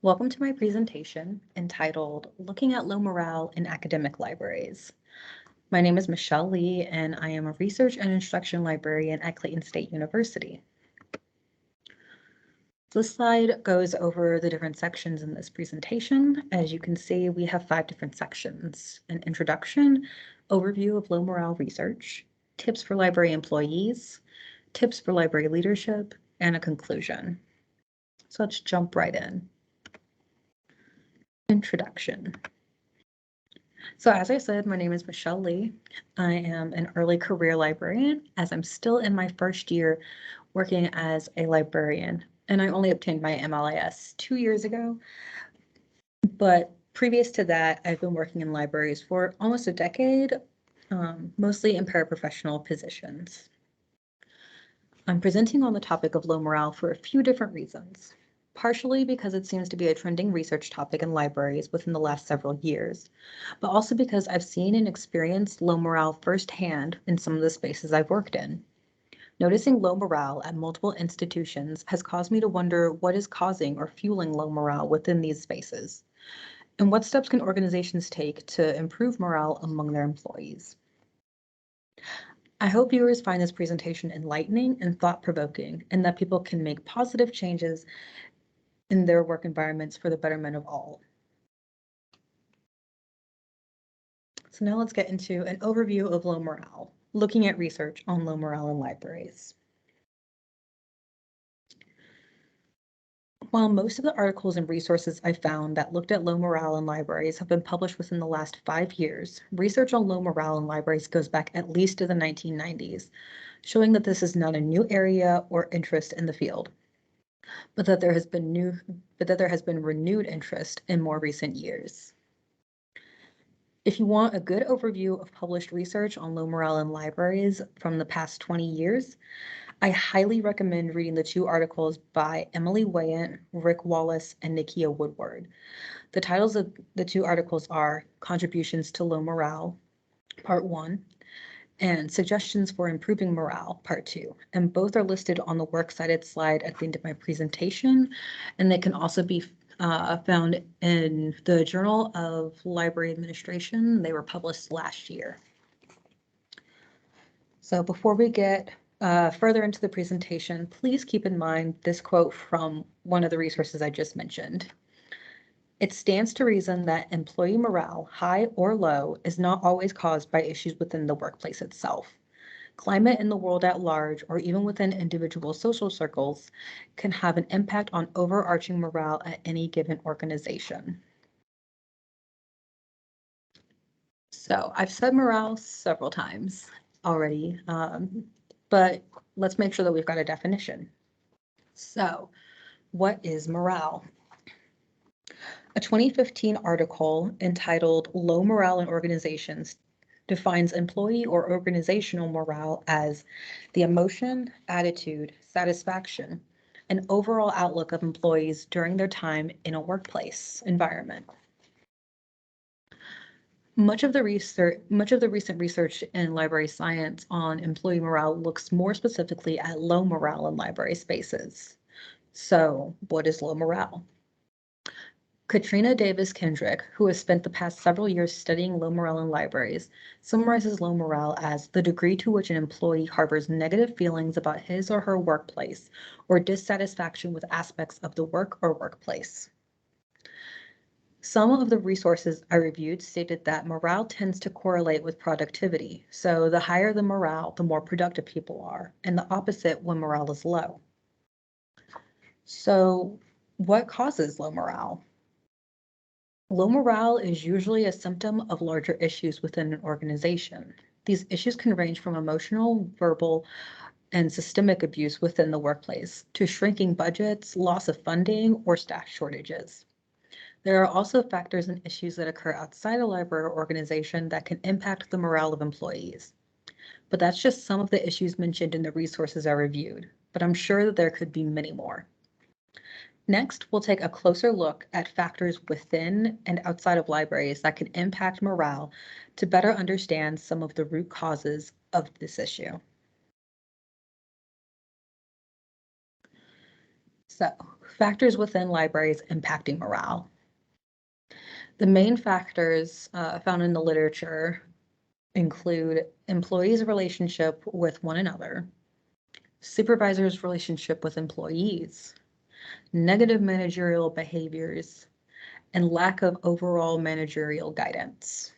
Welcome to my presentation entitled Looking at Low Morale in Academic Libraries. My name is Michelle Lee, and I am a research and instruction librarian at Clayton State University. This slide goes over the different sections in this presentation. As you can see, we have 5 different sections: an introduction, overview of low morale research, tips for library employees, tips for library leadership, and a conclusion. So let's jump right in. Introduction. So as I said, my name is Michelle Lee. I am an early career librarian, as I'm still in my first year working as a librarian, and I only obtained my MLIS 2 years ago. But previous to that, I've been working in libraries for almost a decade, mostly in paraprofessional positions. I'm presenting on the topic of low morale for a few different reasons. Partially because it seems to be a trending research topic in libraries within the last several years, but also because I've seen and experienced low morale firsthand in some of the spaces I've worked in. Noticing low morale at multiple institutions has caused me to wonder what is causing or fueling low morale within these spaces, and what steps can organizations take to improve morale among their employees. I hope viewers find this presentation enlightening and thought-provoking, and that people can make positive changes in their work environments for the betterment of all. So now let's get into an overview of low morale, looking at research on low morale in libraries. While most of the articles and resources I found that looked at low morale in libraries have been published within the last 5 years, research on low morale in libraries goes back at least to the 1990s, showing that this is not a new area or interest in the field, but that there has been renewed interest in more recent years. If you want a good overview of published research on low morale in libraries from the past 20 years, I highly recommend reading the 2 articles by Emily Weyant, Rick Wallace, and Nikia Woodward. The titles of the 2 articles are Contributions to Low Morale, Part 1, and Suggestions for Improving Morale, Part 2. And both are listed on the works cited slide at the end of my presentation, and they can also be found in the Journal of Library Administration. They were published last year. So before we get further into the presentation, please keep in mind this quote from one of the resources I just mentioned. It stands to reason that employee morale, high or low, is not always caused by issues within the workplace itself. Climate in the world at large, or even within individual social circles, can have an impact on overarching morale at any given organization. So I've said morale several times already, but let's make sure that we've got a definition. So what is morale? A 2015 article entitled Low Morale in Organizations defines employee or organizational morale as the emotion, attitude, satisfaction, and overall outlook of employees during their time in a workplace environment. Much of the recent research in library science on employee morale looks more specifically at low morale in library spaces. So, what is low morale? Katrina Davis Kendrick, who has spent the past several years studying low morale in libraries, summarizes low morale as the degree to which an employee harbors negative feelings about his or her workplace or dissatisfaction with aspects of the work or workplace. Some of the resources I reviewed stated that morale tends to correlate with productivity. So the higher the morale, the more productive people are, and the opposite when morale is low. So what causes low morale? Low morale is usually a symptom of larger issues within an organization. These issues can range from emotional, verbal, and systemic abuse within the workplace to shrinking budgets, loss of funding, or staff shortages. There are also factors and issues that occur outside a library or organization that can impact the morale of employees. But that's just some of the issues mentioned in the resources I reviewed, but I'm sure that there could be many more. Next, we'll take a closer look at factors within and outside of libraries that can impact morale to better understand some of the root causes of this issue. So, Factors within libraries impacting morale. The main factors found in the literature include employees' relationship with one another, supervisors' relationship with employees, negative managerial behaviors, and lack of overall managerial guidance.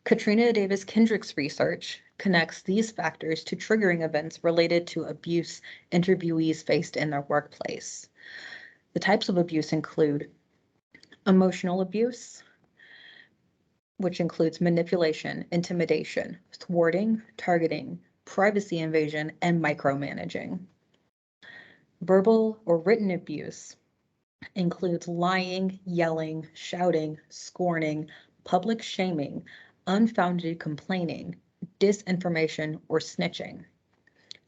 Katrina Davis Kendrick's research connects these factors to triggering events related to abuse interviewees faced in their workplace. The types of abuse include emotional abuse, which includes manipulation, intimidation, thwarting, targeting, privacy invasion, and micromanaging. Verbal or written abuse includes lying, yelling, shouting, scorning, public shaming, unfounded complaining, disinformation, or snitching.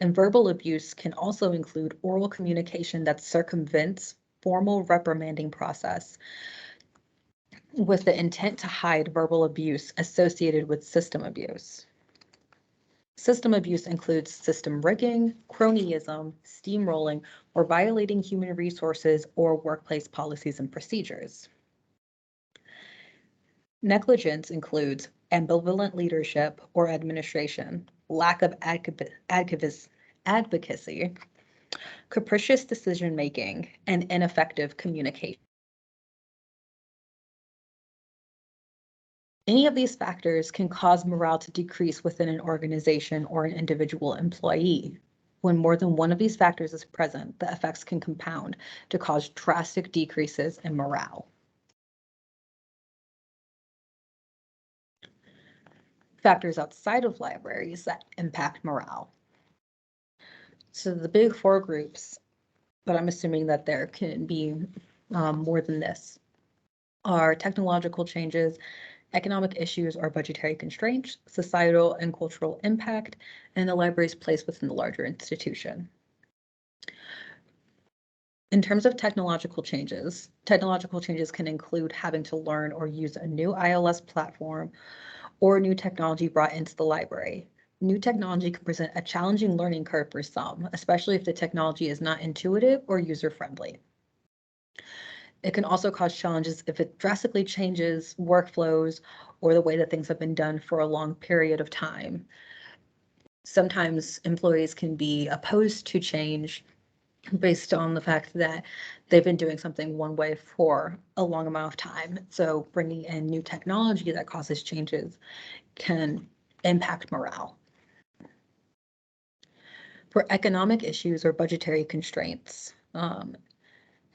And verbal abuse can also include oral communication that circumvents formal reprimanding process with the intent to hide verbal abuse associated with system abuse. System abuse includes system rigging, cronyism, steamrolling, or violating human resources or workplace policies and procedures. Negligence includes ambivalent leadership or administration, lack of advocacy, capricious decision-making, and ineffective communication. Any of these factors can cause morale to decrease within an organization or an individual employee. When more than one of these factors is present, the effects can compound to cause drastic decreases in morale. Factors outside of libraries that impact morale. So the big four groups, but I'm assuming that there can be more than this, are technological changes, economic issues or budgetary constraints, societal and cultural impact, and the library's place within the larger institution. In terms of technological changes can include having to learn or use a new ILS platform or new technology brought into the library. New technology can present a challenging learning curve for some, especially if the technology is not intuitive or user-friendly. It can also cause challenges if it drastically changes workflows or the way that things have been done for a long period of time. Sometimes employees can be opposed to change based on the fact that they've been doing something one way for a long amount of time. So bringing in new technology that causes changes can impact morale. For economic issues or budgetary constraints,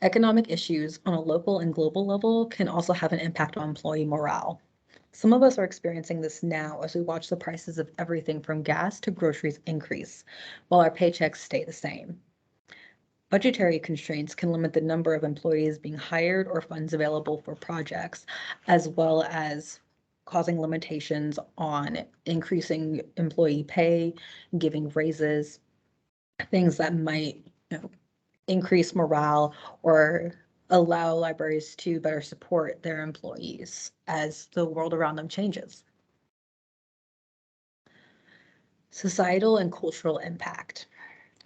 economic issues on a local and global level can also have an impact on employee morale. Some of us are experiencing this now as we watch the prices of everything from gas to groceries increase, while our paychecks stay the same. Budgetary constraints can limit the number of employees being hired or funds available for projects, as well as causing limitations on increasing employee pay, giving raises, things that might, increase morale or allow libraries to better support their employees as the world around them changes. Societal and cultural impact.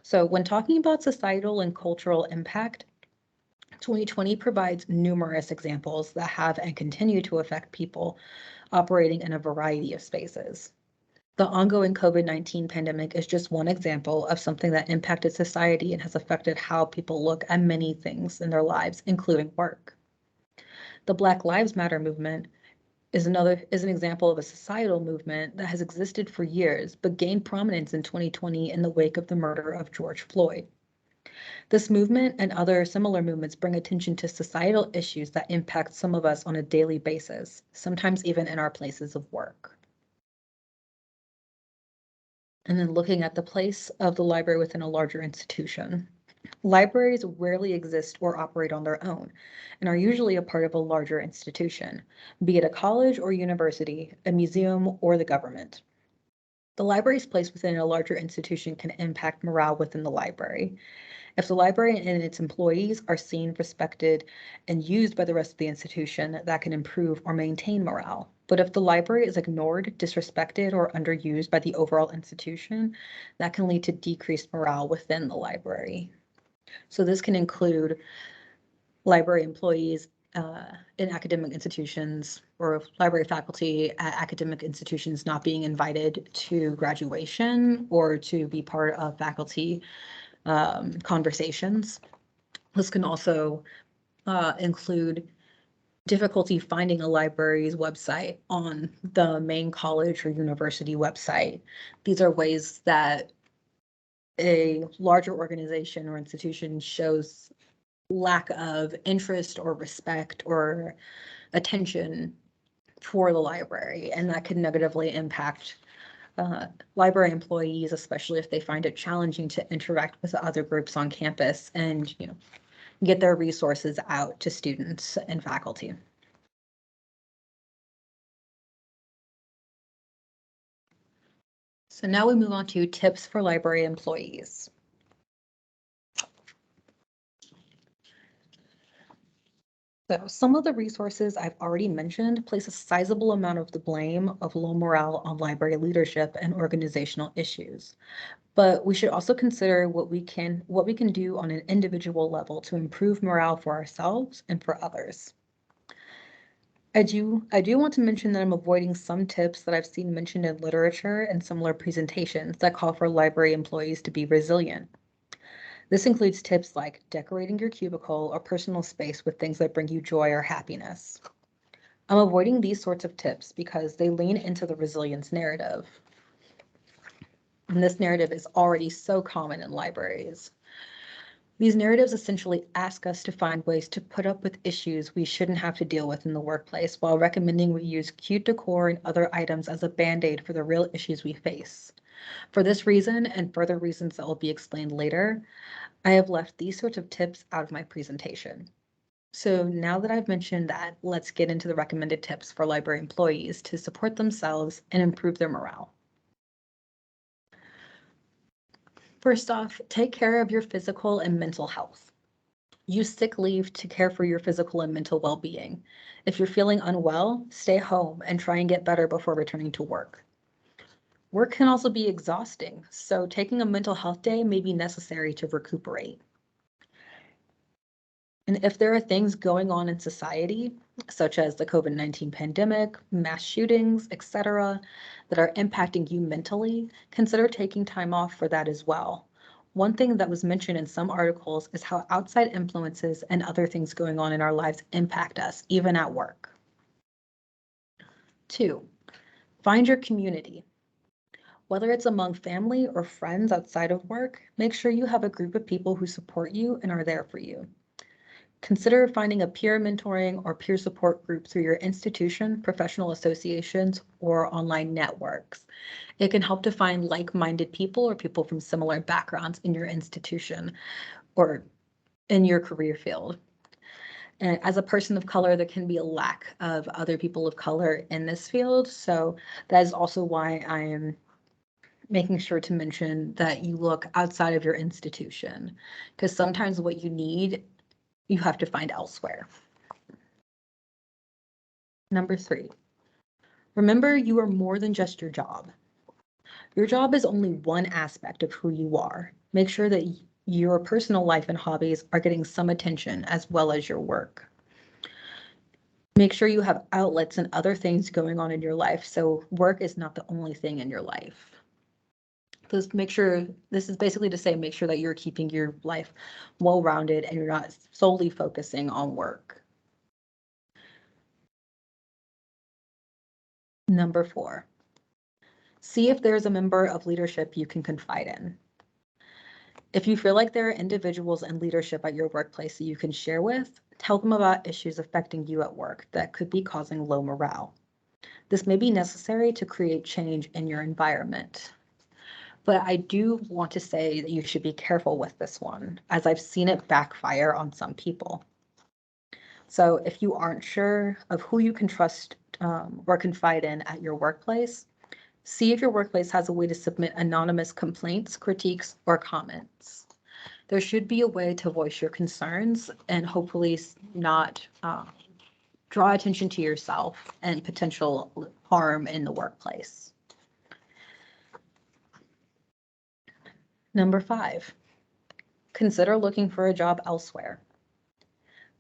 So when talking about societal and cultural impact, 2020 provides numerous examples that have and continue to affect people operating in a variety of spaces. The ongoing COVID-19 pandemic is just one example of something that impacted society and has affected how people look at many things in their lives, including work. The Black Lives Matter movement is an example of a societal movement that has existed for years, but gained prominence in 2020 in the wake of the murder of George Floyd. This movement and other similar movements bring attention to societal issues that impact some of us on a daily basis, sometimes even in our places of work. And then looking at the place of the library within a larger institution. Libraries rarely exist or operate on their own and are usually a part of a larger institution, be it a college or university, a museum, or the government. The library's place within a larger institution can impact morale within the library. If the library and its employees are seen, respected, and used by the rest of the institution, that can improve or maintain morale. But if the library is ignored, disrespected, or underused by the overall institution, that can lead to decreased morale within the library. So this can include library employees in academic institutions or library faculty at academic institutions not being invited to graduation or to be part of faculty conversations. This can also include difficulty finding a library's website on the main college or university website. These are ways that a larger organization or institution shows lack of interest or respect or attention for the library, and that could negatively impact library employees, especially if they find it challenging to interact with other groups on campus and get their resources out to students and faculty. So now we move on to tips for library employees. So some of the resources I've already mentioned place a sizable amount of the blame of low morale on library leadership and organizational issues. But we should also consider what we can do on an individual level to improve morale for ourselves and for others. I do want to mention that I'm avoiding some tips that I've seen mentioned in literature and similar presentations that call for library employees to be resilient. This includes tips like decorating your cubicle or personal space with things that bring you joy or happiness. I'm avoiding these sorts of tips because they lean into the resilience narrative. And this narrative is already so common in libraries. These narratives essentially ask us to find ways to put up with issues we shouldn't have to deal with in the workplace, while recommending we use cute decor and other items as a band-aid for the real issues we face. For this reason, and further reasons that will be explained later, I have left these sorts of tips out of my presentation. So now that I've mentioned that, let's get into the recommended tips for library employees to support themselves and improve their morale. First off, take care of your physical and mental health. Use sick leave to care for your physical and mental well-being. If you're feeling unwell, stay home and try and get better before returning to work. Work can also be exhausting, so taking a mental health day may be necessary to recuperate. And if there are things going on in society, such as the COVID-19 pandemic, mass shootings, etc., that are impacting you mentally, consider taking time off for that as well. One thing that was mentioned in some articles is how outside influences and other things going on in our lives impact us, even at work. 2, find your community. Whether it's among family or friends outside of work, make sure you have a group of people who support you and are there for you. Consider finding a peer mentoring or peer support group through your institution, professional associations, or online networks. It can help to find like-minded people or people from similar backgrounds in your institution or in your career field. And as a person of color, there can be a lack of other people of color in this field. So that is also why I am making sure to mention that you look outside of your institution, because sometimes what you need you have to find elsewhere. Number 3, remember you are more than just your job. Your job is only one aspect of who you are. Make sure that your personal life and hobbies are getting some attention as well as your work. Make sure you have outlets and other things going on in your life, so work is not the only thing in your life. Just make sure, this is basically to say, make sure that you're keeping your life well-rounded and you're not solely focusing on work. Number 4, see if there's a member of leadership you can confide in. If you feel like there are individuals in leadership at your workplace that you can share with, tell them about issues affecting you at work that could be causing low morale. This may be necessary to create change in your environment. But I do want to say that you should be careful with this one, as I've seen it backfire on some people. So if you aren't sure of who you can trust or confide in at your workplace, see if your workplace has a way to submit anonymous complaints, critiques, or comments. There should be a way to voice your concerns and hopefully not draw attention to yourself and potential harm in the workplace. Number 5, consider looking for a job elsewhere.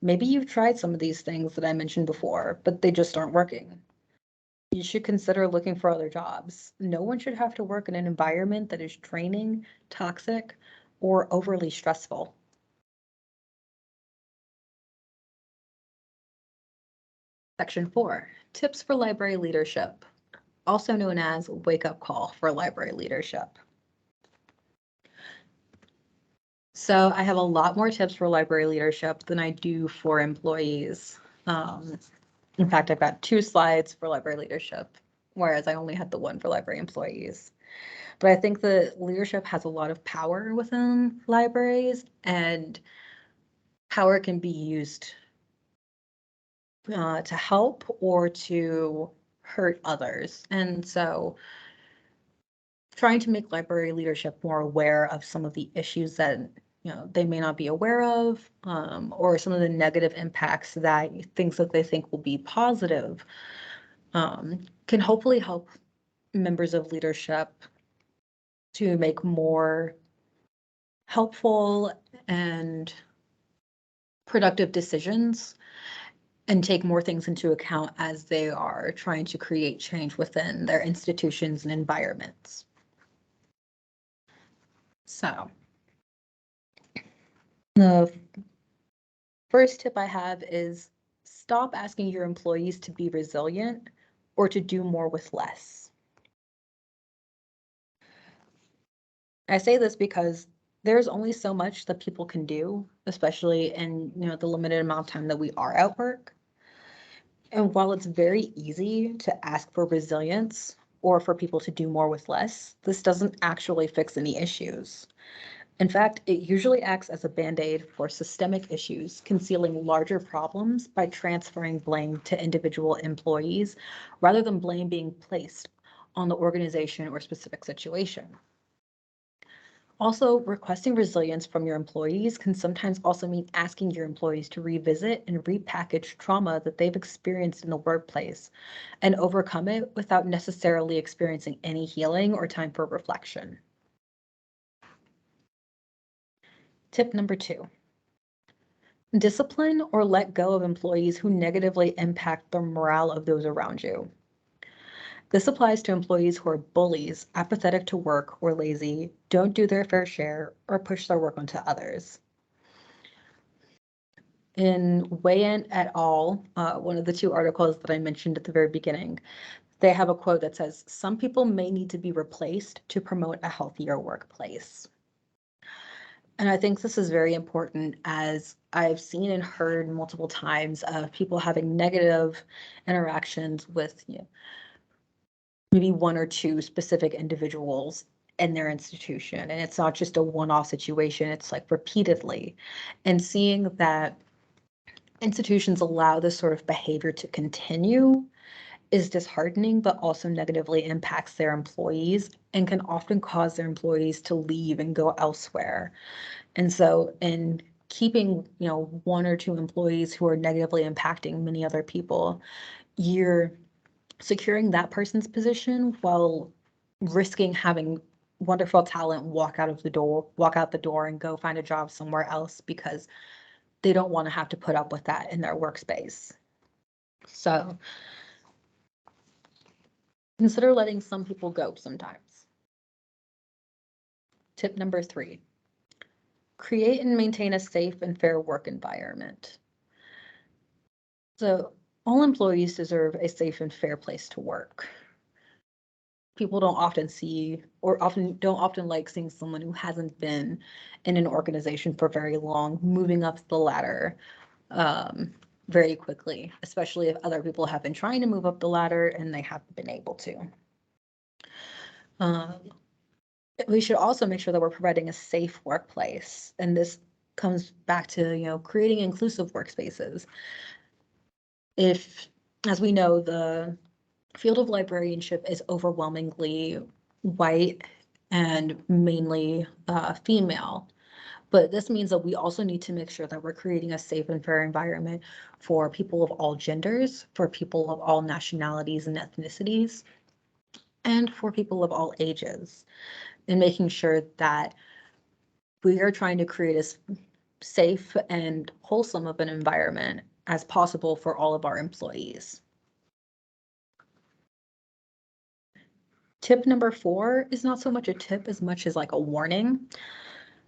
Maybe you've tried some of these things that I mentioned before, but they just aren't working. You should consider looking for other jobs. No one should have to work in an environment that is draining, toxic, or overly stressful. Section 4, tips for library leadership, also known as wake-up call for library leadership. So I have a lot more tips for library leadership than I do for employees. In fact, I've got 2 slides for library leadership, whereas I only had the one for library employees. But I think that leadership has a lot of power within libraries, and power can be used to help or to hurt others. And so trying to make library leadership more aware of some of the issues that they may not be aware of, or some of the negative impacts that things that they think will be positive, can hopefully help members of leadership to make more helpful and productive decisions and take more things into account as they are trying to create change within their institutions and environments. So the first tip I have is stop asking your employees to be resilient or to do more with less. I say this because there's only so much that people can do, especially in the limited amount of time that we are at work. And while it's very easy to ask for resilience or for people to do more with less, this doesn't actually fix any issues. In fact, it usually acts as a band-aid for systemic issues, concealing larger problems by transferring blame to individual employees rather than blame being placed on the organization or specific situation. Also, requesting resilience from your employees can sometimes also mean asking your employees to revisit and repackage trauma that they've experienced in the workplace and overcome it without necessarily experiencing any healing or time for reflection. Tip number 2. Discipline or let go of employees who negatively impact the morale of those around you. This applies to employees who are bullies, apathetic to work, or lazy, don't do their fair share, or push their work onto others. In Weigh-In et al., one of the 2 articles that I mentioned at the very beginning, they have a quote that says, "Some people may need to be replaced to promote a healthier workplace." And I think this is very important, as I've seen and heard multiple times of people having negative interactions with maybe 1 or 2 specific individuals in their institution. And it's not just a one-off situation, it's like repeatedly. And seeing that institutions allow this sort of behavior to continue is disheartening, but also negatively impacts their employees and can often cause their employees to leave and go elsewhere. And so in keeping 1 or 2 employees who are negatively impacting many other people, you're securing that person's position while risking having wonderful talent walk out the door and go find a job somewhere else because they don't want to have to put up with that in their workspace. So consider letting some people go sometimes. Tip number 3, create and maintain a safe and fair work environment. So all employees deserve a safe and fair place to work. People don't often see or don't often like seeing someone who hasn't been in an organization for very long moving up the ladder very quickly, especially if other people have been trying to move up the ladder and they haven't been able to. We should also make sure that we're providing a safe workplace, and this comes back to creating inclusive workspaces. If, as we know, the field of librarianship is overwhelmingly white and mainly female. But this means that we also need to make sure that we're creating a safe and fair environment for people of all genders, for people of all nationalities and ethnicities, and for people of all ages, and making sure that we are trying to create as safe and wholesome of an environment as possible for all of our employees. Tip number 4 is not so much a tip as much as like a warning.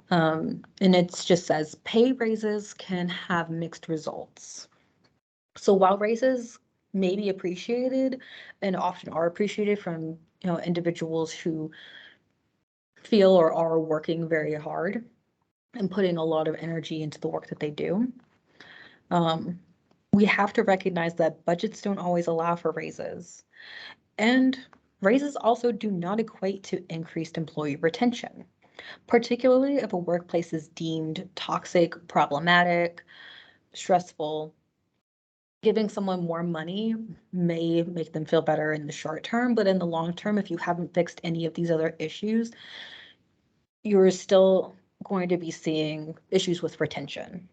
And it just says pay raises can have mixed results. So while raises may be appreciated and often are appreciated from individuals who feel or are working very hard and putting a lot of energy into the work that they do, we have to recognize that budgets don't always allow for raises. And raises also do not equate to increased employee retention, particularly if a workplace is deemed toxic, problematic, stressful. Giving someone more money may make them feel better in the short term, but in the long term, if you haven't fixed any of these other issues, you're still going to be seeing issues with retention.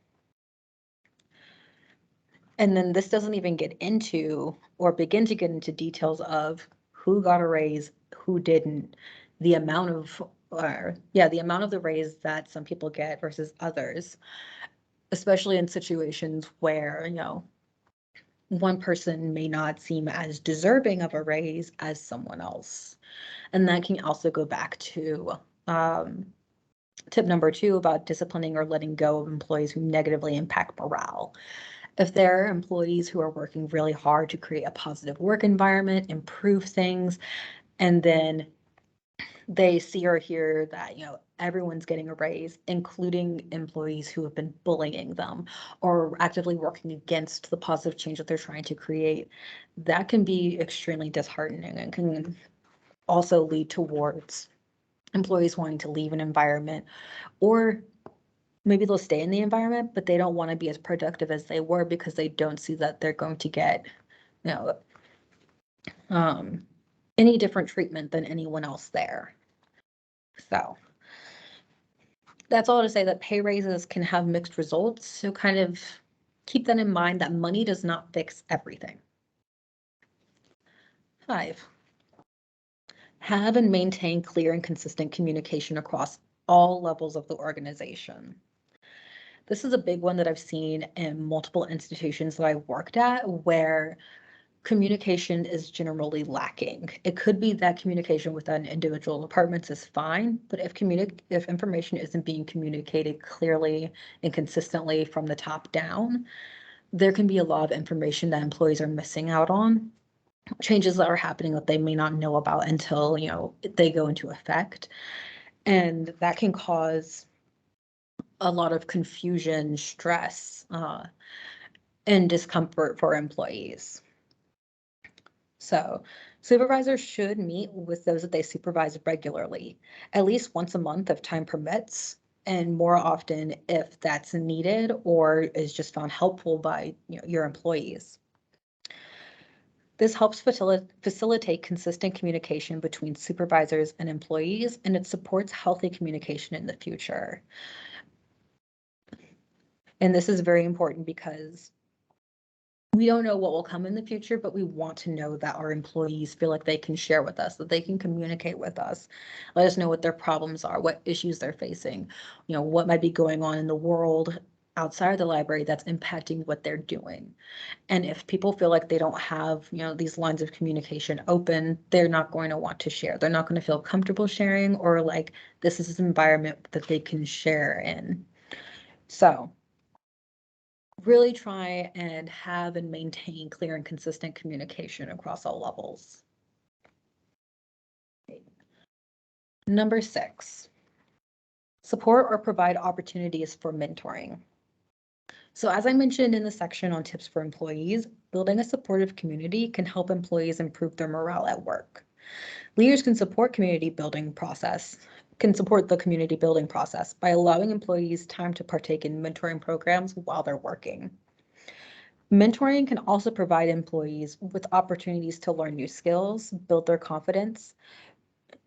And then this doesn't even get into or begin to get into details of who got a raise, who didn't, the amount of the raise that some people get versus others, especially in situations where, one person may not seem as deserving of a raise as someone else. And that can also go back to tip number 2 about disciplining or letting go of employees who negatively impact morale. If there are employees who are working really hard to create a positive work environment, improve things, and then they see or hear that, everyone's getting a raise, including employees who have been bullying them or actively working against the positive change that they're trying to create, that can be extremely disheartening and can also lead towards employees wanting to leave an environment, or maybe they'll stay in the environment, but they don't want to be as productive as they were because they don't see that they're going to get, you know, any different treatment than anyone else there. So that's all to say that pay raises can have mixed results. So kind of keep that in mind, that money does not fix everything. 5, have and maintain clear and consistent communication across all levels of the organization. This is a big one that I've seen in multiple institutions that I've worked at where communication is generally lacking. It could be that communication within individual departments is fine, but if information isn't being communicated clearly and consistently from the top down, there can be a lot of information that employees are missing out on, changes that are happening that they may not know about until, they go into effect. And that can cause a lot of confusion, stress, and discomfort for employees. So supervisors should meet with those that they supervise regularly, at least once a month if time permits, and more often if that's needed or is just found helpful by your employees. This helps facilitate consistent communication between supervisors and employees, and it supports healthy communication in the future. And this is very important because we don't know what will come in the future, but we want to know that our employees feel like they can share with us, that they can communicate with us, let us know what their problems are, what issues they're facing, what might be going on in the world outside of the library that's impacting what they're doing. And if people feel like they don't have, these lines of communication open, they're not going to want to share. They're not going to feel comfortable sharing, or like this is an environment that they can share in. So really try and have and maintain clear and consistent communication across all levels. Number 6, support or provide opportunities for mentoring. So as I mentioned in the section on tips for employees, building a supportive community can help employees improve their morale at work. Leaders can support the community building process by allowing employees time to partake in mentoring programs while they're working. Mentoring can also provide employees with opportunities to learn new skills, build their confidence,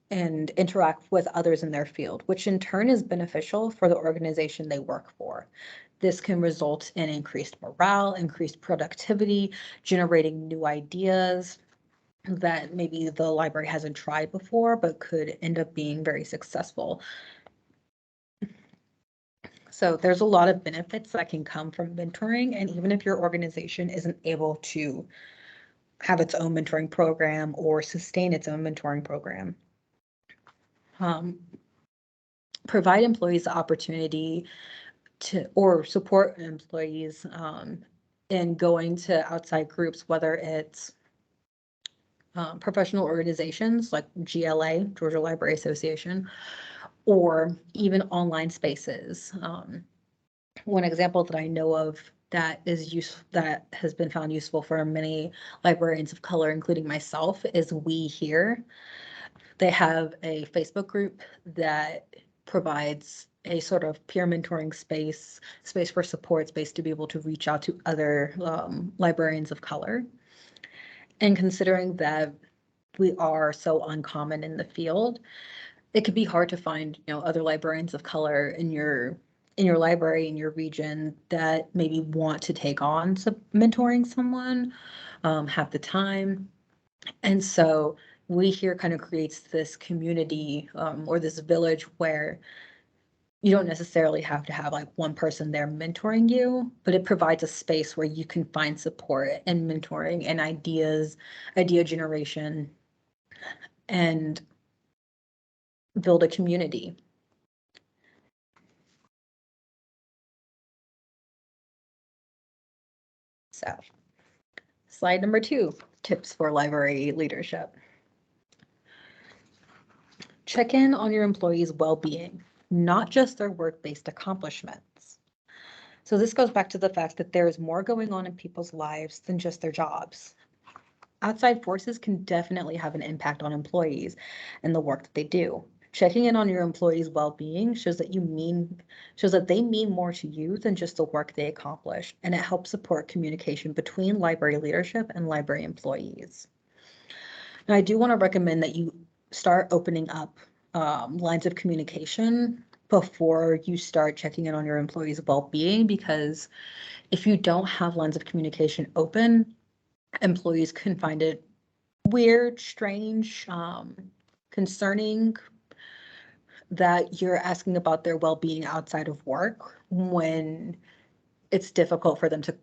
and interact with others in their field, which in turn is beneficial for the organization they work for. This can result in increased morale, increased productivity, generating new ideas that maybe the library hasn't tried before, but could end up being very successful. So there's a lot of benefits that can come from mentoring, and even if your organization isn't able to have its own mentoring program or sustain its own mentoring program, provide employees the opportunity to, or support employees in going to outside groups, whether it's professional organizations like GLA, Georgia Library Association, or even online spaces. One example that I know of that has been found useful for many librarians of color, including myself, is We Here. They have a Facebook group that provides a sort of peer mentoring space for support, space to be able to reach out to other librarians of color. And considering that we are so uncommon in the field, it could be hard to find, other librarians of color in your library, in your region, that maybe want to take on mentoring someone, have the time. And so We Here kind of creates this community or this village where you don't necessarily have to have like one person there mentoring you, but it provides a space where you can find support and mentoring and idea generation, and build a community. So, slide number 2, tips for library leadership. Check in on your employees' well-being, not just their work-based accomplishments. So this goes back to the fact that there is more going on in people's lives than just their jobs. Outside forces can definitely have an impact on employees and the work that they do. Checking in on your employees' well-being shows that they mean more to you than just the work they accomplish, and it helps support communication between library leadership and library employees. Now, I do want to recommend that you start opening up lines of communication before you start checking in on your employees' well-being, because if you don't have lines of communication open, employees can find it weird, strange, concerning that you're asking about their well-being outside of work when it's difficult for them to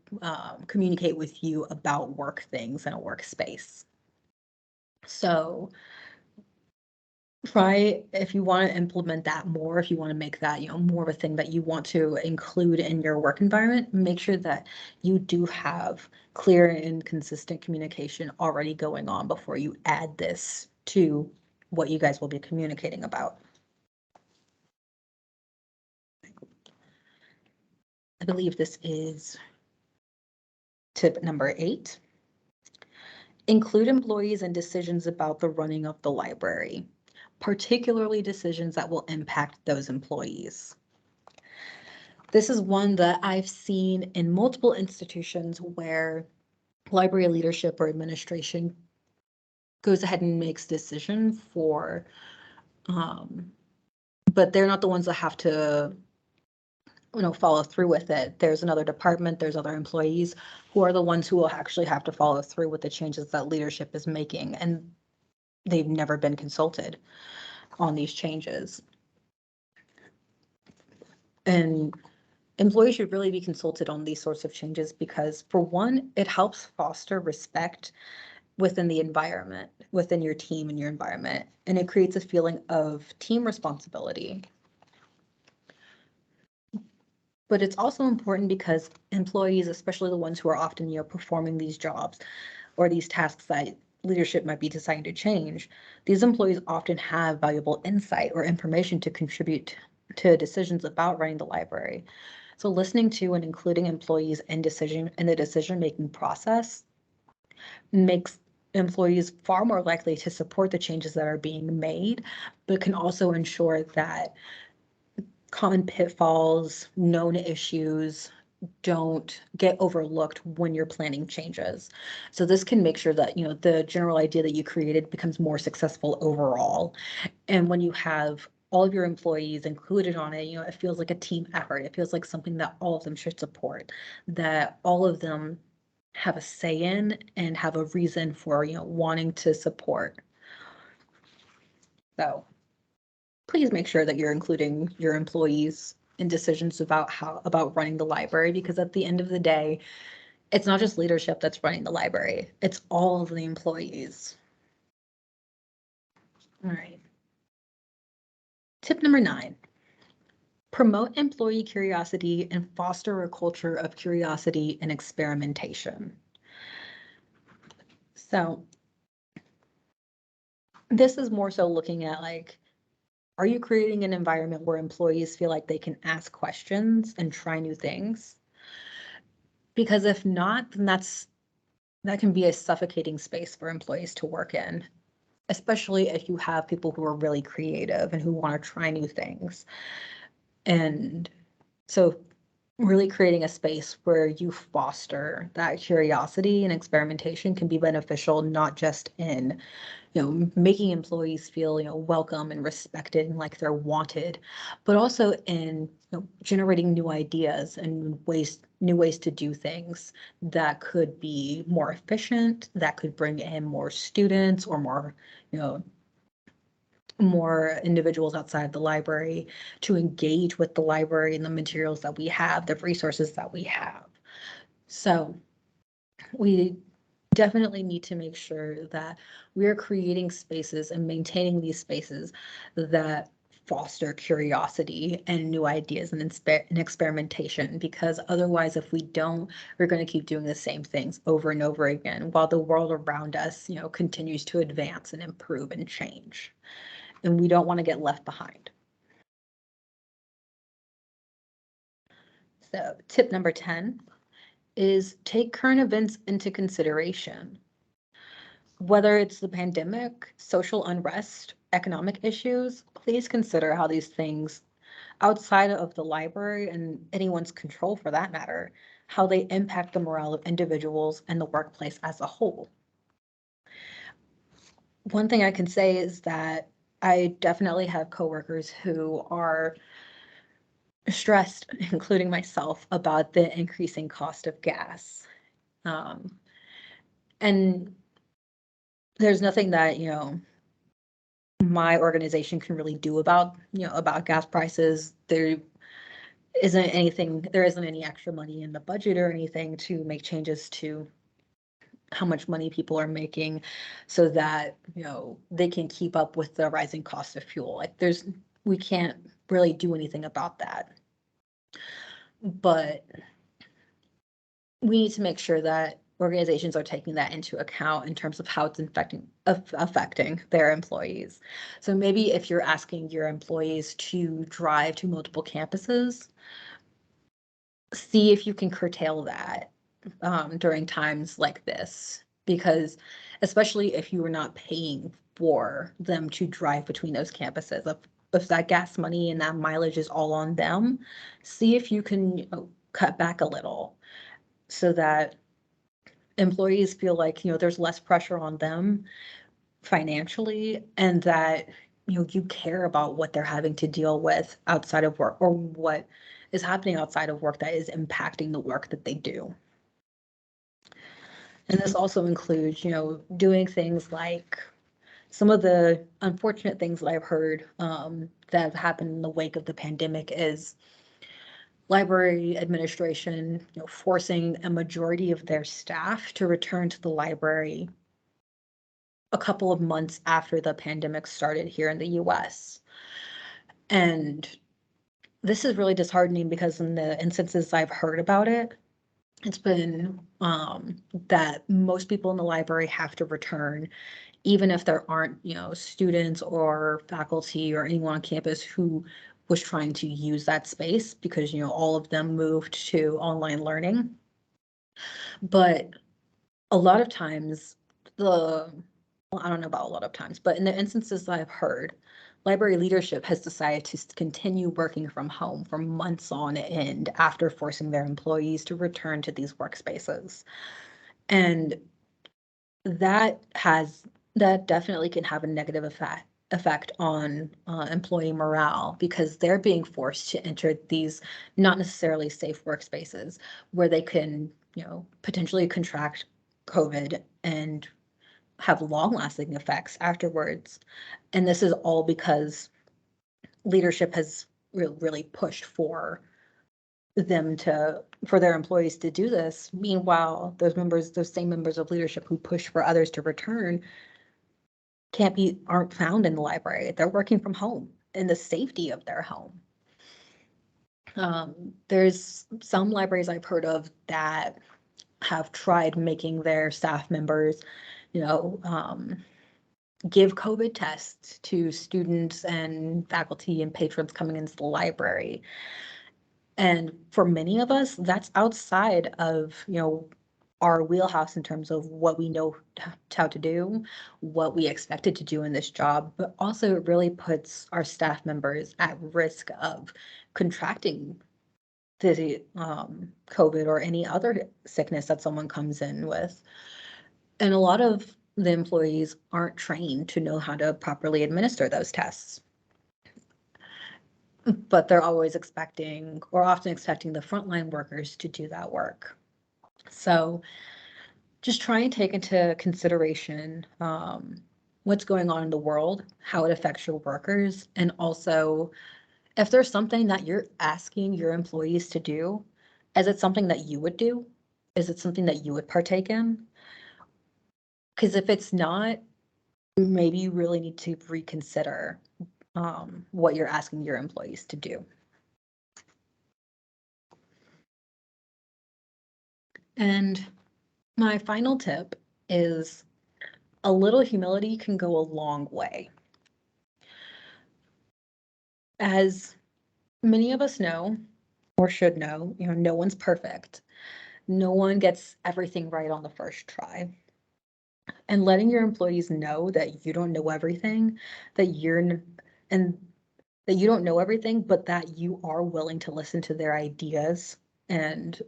communicate with you about work things in a workspace. So try, if you want to implement that more, if you want to make that, more of a thing that you want to include in your work environment, make sure that you do have clear and consistent communication already going on before you add this to what you guys will be communicating about. I believe this is tip number 8. Include employees in decisions about the running of the library, particularly decisions that will impact those employees. This is one that I've seen in multiple institutions where library leadership or administration goes ahead and makes decisions for, but they're not the ones that have to, follow through with it. There's another department, there's other employees who are the ones who will actually have to follow through with the changes that leadership is making, and they've never been consulted on these changes. And employees should really be consulted on these sorts of changes because, for one, it helps foster respect within the environment, within your team and your environment, and it creates a feeling of team responsibility. But it's also important because employees, especially the ones who are often, performing these jobs or these tasks that leadership might be deciding to change, these employees often have valuable insight or information to contribute to decisions about running the library. So listening to and including employees in the decision-making process makes employees far more likely to support the changes that are being made, but can also ensure that common pitfalls, known issues don't get overlooked when you're planning changes. So this can make sure that, the general idea that you created becomes more successful overall. And when you have all of your employees included on it, it feels like a team effort. It feels like something that all of them should support, that all of them have a say in and have a reason for, wanting to support. So please make sure that you're including your employees in decisions about running the library, because at the end of the day, it's not just leadership that's running the library, it's all of the employees. All right. Tip number 9. Promote employee curiosity and foster a culture of curiosity and experimentation. So this is more so looking at, like, are you creating an environment where employees feel like they can ask questions and try new things? Because if not, then that can be a suffocating space for employees to work in, especially if you have people who are really creative and who want to try new things. And so really creating a space where you foster that curiosity and experimentation can be beneficial, not just in, making employees feel, welcome and respected and like they're wanted, but also in, generating new ideas and new ways to do things that could be more efficient, that could bring in more students or more individuals outside the library to engage with the library and the materials that we have, the resources that we have. So we definitely need to make sure that we are creating spaces and maintaining these spaces that foster curiosity and new ideas and experimentation, because otherwise, if we don't, we're going to keep doing the same things over and over again while the world around us, continues to advance and improve and change. And we don't want to get left behind. So tip number 10 is take current events into consideration. Whether it's the pandemic, social unrest, economic issues, please consider how these things outside of the library and anyone's control for that matter, how they impact the morale of individuals and the workplace as a whole. One thing I can say is that I definitely have coworkers who are stressed, including myself, about the increasing cost of gas. And there's nothing that, my organization can really do about gas prices. There isn't any extra money in the budget or anything to make changes to how much money people are making so that, they can keep up with the rising cost of fuel. Like we can't really do anything about that. But we need to make sure that organizations are taking that into account in terms of how it's affecting their employees. So maybe if you're asking your employees to drive to multiple campuses, see if you can curtail that during times like this, because especially if you are not paying for them to drive between those campuses, if that gas money and that mileage is all on them, see if you can cut back a little so that employees feel like, there's less pressure on them financially, and that, you care about what they're having to deal with outside of work, or what is happening outside of work that is impacting the work that they do. And this also includes, doing things like some of the unfortunate things that I've heard that have happened in the wake of the pandemic is library administration, forcing a majority of their staff to return to the library a couple of months after the pandemic started here in the US. And this is really disheartening because in the instances I've heard about it, it's been that most people in the library have to return, even if there aren't, students or faculty or anyone on campus who was trying to use that space, because, all of them moved to online learning. But a lot of times well, I don't know about a lot of times, but in the instances that I've heard, library leadership has decided to continue working from home for months on end after forcing their employees to return to these workspaces. And that definitely can have a negative effect on employee morale, because they're being forced to enter these not necessarily safe workspaces where they can, potentially contract COVID and have long-lasting effects afterwards. And this is all because leadership has really pushed for their employees to do this. Meanwhile, those same members of leadership who push for others to return aren't found in the library. They're working from home in the safety of their home. There's some libraries I've heard of that have tried making their staff members, give COVID tests to students and faculty and patrons coming into the library. And for many of us, that's outside of, our wheelhouse in terms of what we know how to do, what we expected to do in this job, but also it really puts our staff members at risk of contracting the COVID or any other sickness that someone comes in with. And a lot of the employees aren't trained to know how to properly administer those tests. But they're always often expecting the frontline workers to do that work. So just try and take into consideration what's going on in the world, how it affects your workers, and also if there's something that you're asking your employees to do, is it something that you would do? Is it something that you would partake in? Because if it's not, maybe you really need to reconsider what you're asking your employees to do. And my final tip is a little humility can go a long way. As many of us know, or should know, no one's perfect. No one gets everything right on the first try. And letting your employees know that you don't know everything, that you don't know everything, but that you are willing to listen to their ideas and,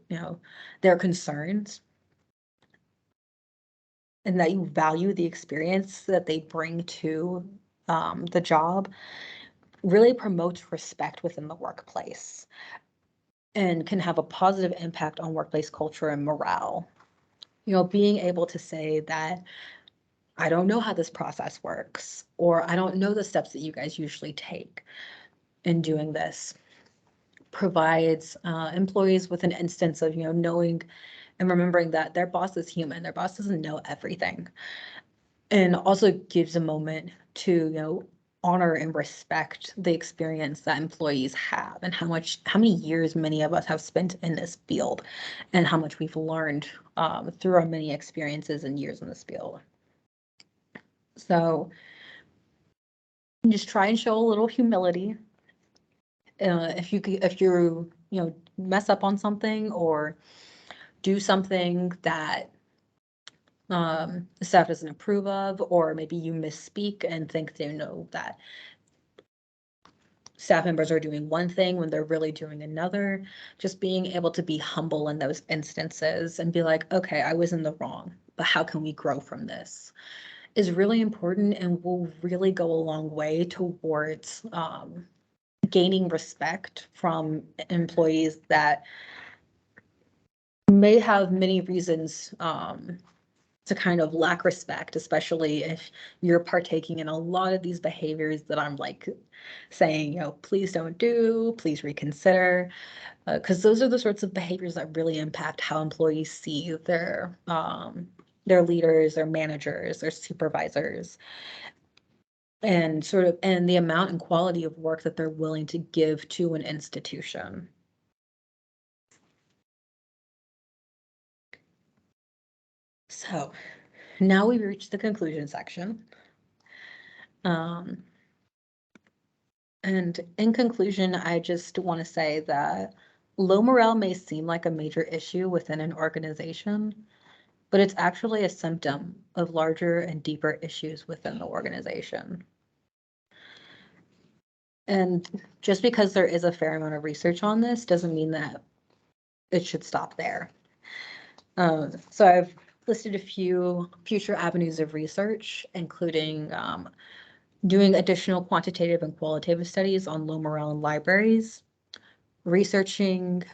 their concerns, and that you value the experience that they bring to the job, really promotes respect within the workplace and can have a positive impact on workplace culture and morale. Being able to say that I don't know how this process works, or I don't know the steps that you guys usually take in doing this, provides employees with an instance of, knowing and remembering that their boss is human. Their boss doesn't know everything. And also gives a moment to, honor and respect the experience that employees have and how many years many of us have spent in this field and how much we've learned through our many experiences and years in this field. So just try and show a little humility. If you mess up on something or do something that the staff doesn't approve of, or maybe you misspeak and think they know that staff members are doing one thing when they're really doing another, just being able to be humble in those instances and be like, okay, I was in the wrong, but how can we grow from this, is really important and will really go a long way towards gaining respect from employees that may have many reasons to kind of lack respect, especially if you're partaking in a lot of these behaviors that I'm like saying, please don't do, please reconsider, because those are the sorts of behaviors that really impact how employees see their leaders, their managers, their supervisors, and the amount and quality of work that they're willing to give to an institution. So now we've reached the conclusion section. And in conclusion, I just want to say that low morale may seem like a major issue within an organization, but it's actually a symptom of larger and deeper issues within the organization. And just because there is a fair amount of research on this doesn't mean that it should stop there. So I've listed a few future avenues of research, including doing additional quantitative and qualitative studies on low morale in libraries, research looking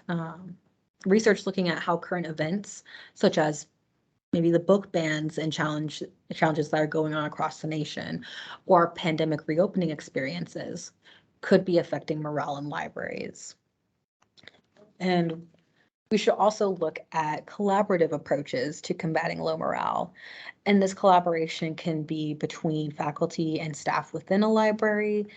at how current events, such as maybe the book bans and challenges that are going on across the nation, or pandemic reopening experiences, could be affecting morale in libraries. And we should also look at collaborative approaches to combating low morale. And this collaboration can be between faculty and staff within a library,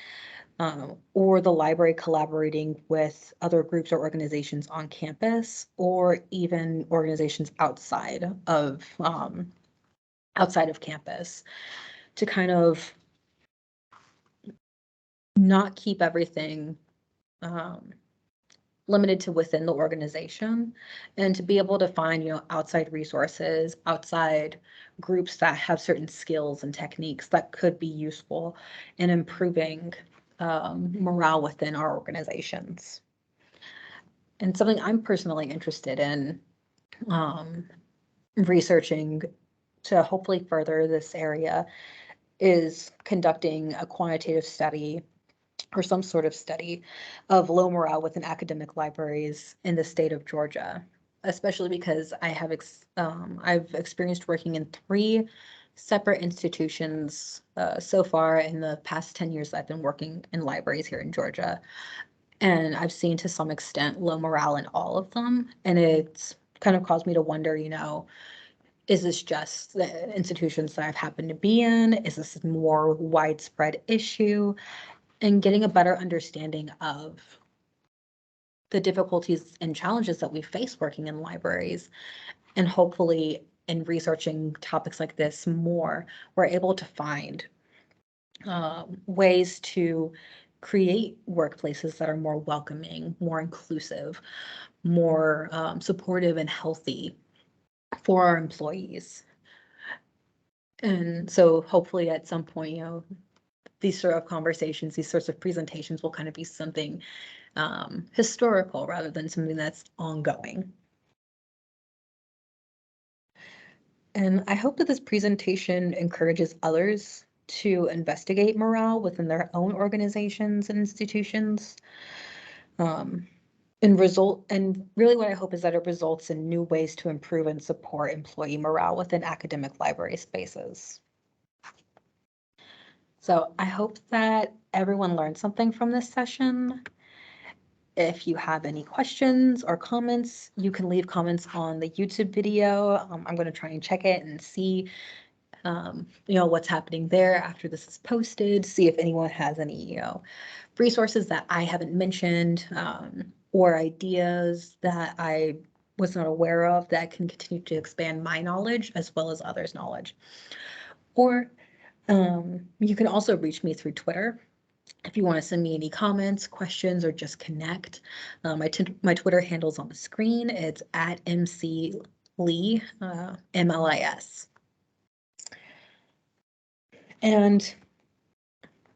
or the library collaborating with other groups or organizations on campus, or even organizations outside of campus, to kind of not keep everything limited to within the organization, and to be able to find, outside resources, outside groups that have certain skills and techniques that could be useful in improving morale within our organizations. And something I'm personally interested in researching to hopefully further this area is conducting a quantitative study or some sort of study of low morale within academic libraries in the state of Georgia, especially because I've experienced working in 3 separate institutions so far in the past 10 years that I've been working in libraries here in Georgia. And I've seen to some extent low morale in all of them. And it's kind of caused me to wonder, is this just the institutions that I've happened to be in? Is this a more widespread issue? And getting a better understanding of the difficulties and challenges that we face working in libraries. And hopefully in researching topics like this more, we're able to find ways to create workplaces that are more welcoming, more inclusive, more supportive and healthy for our employees. And so hopefully at some point, these sort of conversations, these sorts of presentations will kind of be something historical rather than something that's ongoing. And I hope that this presentation encourages others to investigate morale within their own organizations and institutions. And really what I hope is that it results in new ways to improve and support employee morale within academic library spaces. So I hope that everyone learned something from this session. If you have any questions or comments, you can leave comments on the YouTube video. I'm going to try and check it and see what's happening there after this is posted, see if anyone has any, resources that I haven't mentioned, or ideas that I was not aware of that can continue to expand my knowledge as well as others' knowledge. Or you can also reach me through Twitter if you want to send me any comments, questions, or just connect. My Twitter handle's on the screen. It's at mclee, MLIS. And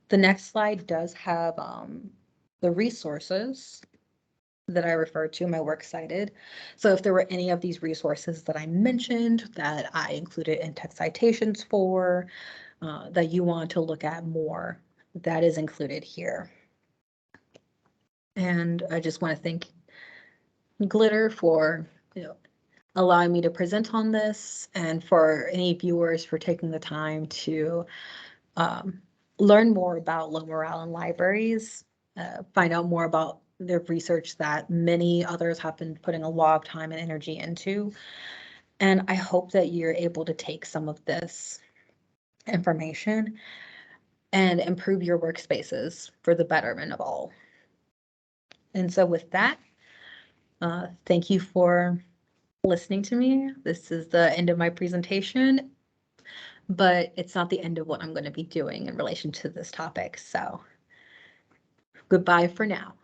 the next slide does have the resources that I referred to, my works cited. So if there were any of these resources that I mentioned that I included in text citations for, that you want to look at more, that is included here. And I just want to thank Glitter for allowing me to present on this, and for any viewers for taking the time to learn more about low morale in libraries, find out more about the research that many others have been putting a lot of time and energy into. And I hope that you're able to take some of this information and improve your workspaces for the betterment of all. And so with that, thank you for listening to me. This is the end of my presentation, but it's not the end of what I'm going to be doing in relation to this topic. So goodbye for now.